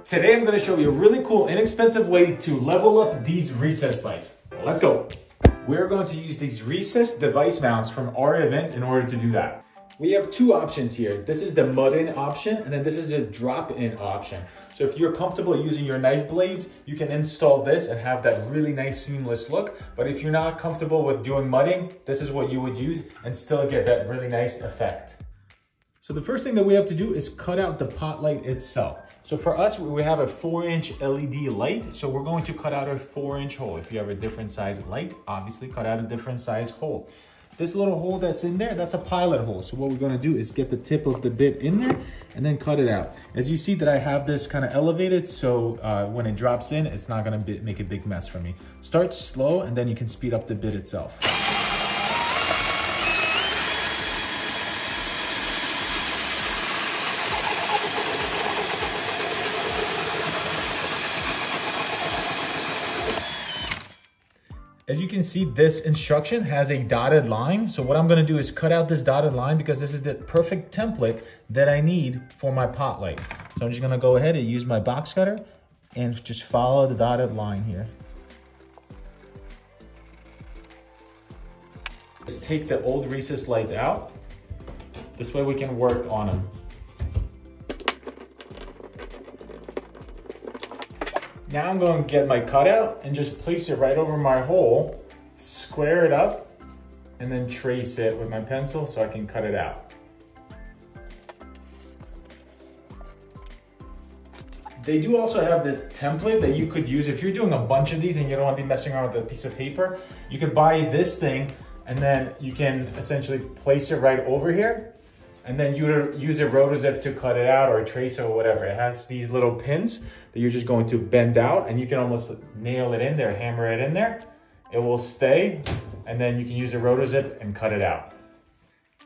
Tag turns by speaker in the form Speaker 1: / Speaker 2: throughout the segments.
Speaker 1: Today I'm gonna show you a really cool, inexpensive way to level up these recessed lights. Let's go. We're going to use these recessed device mounts from Aria in order to do that. We have two options here. This is the mud-in option, and then this is a drop-in option. So if you're comfortable using your knife blades, you can install this and have that really nice seamless look. But if you're not comfortable with doing mudding, this is what you would use and still get that really nice effect. So the first thing that we have to do is cut out the pot light itself. So for us, we have a 4-inch LED light. So we're going to cut out a 4-inch hole. If you have a different size light, obviously cut out a different size hole. This little hole that's in there, that's a pilot hole. So what we're gonna do is get the tip of the bit in there and then cut it out. As you see that I have this kind of elevated, so when it drops in, it's not gonna make a big mess for me. Start slow and then you can speed up the bit itself. As you can see, this instruction has a dotted line. So what I'm gonna do is cut out this dotted line because this is the perfect template that I need for my pot light. So I'm just gonna go ahead and use my box cutter and just follow the dotted line here. Just take the old recessed lights out. This way we can work on them. Now I'm going to get my cutout and just place it right over my hole, square it up, and then trace it with my pencil so I can cut it out. They do also have this template that you could use if you're doing a bunch of these and you don't want to be messing around with a piece of paper. You could buy this thing and then you can essentially place it right over here. And then you use a rotozip to cut it out or a tracer or whatever. It has these little pins that you're just going to bend out and you can almost nail it in there, hammer it in there. It will stay and then you can use a rotozip and cut it out.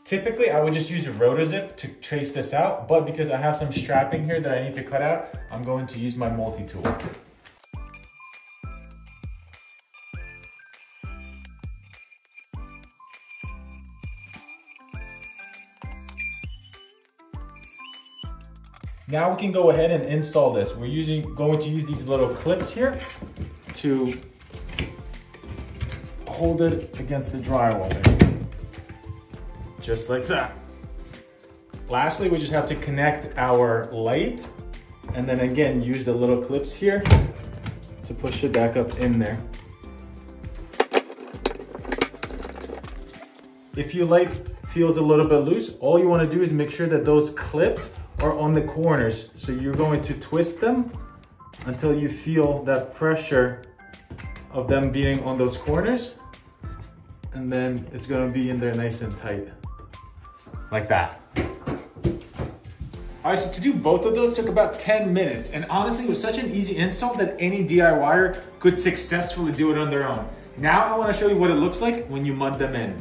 Speaker 1: Typically, I would just use a rotozip to trace this out, but because I have some strapping here that I need to cut out, I'm going to use my multi-tool. Now we can go ahead and install this. We're going to use these little clips here to hold it against the drywall there. Just like that. Lastly, we just have to connect our light and then again, use the little clips here to push it back up in there. If your light feels a little bit loose, all you want to do is make sure that those clips are on the corners. So you're going to twist them until you feel that pressure of them being on those corners. And then it's gonna be in there nice and tight, like that. All right, so to do both of those took about 10 minutes. And honestly, it was such an easy install that any DIYer could successfully do it on their own. Now I wanna show you what it looks like when you mud them in.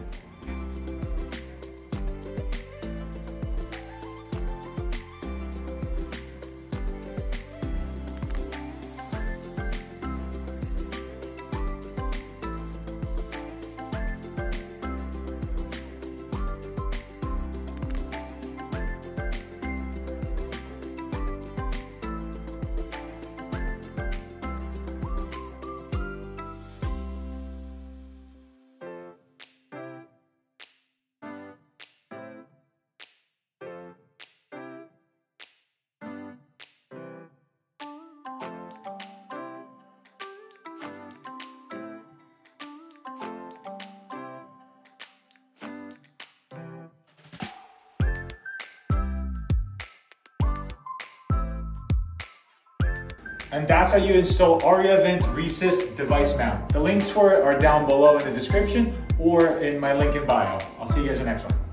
Speaker 1: And that's how you install Aria recessed device mount. The links for it are down below in the description or in my link in bio. I'll see you guys in the next one.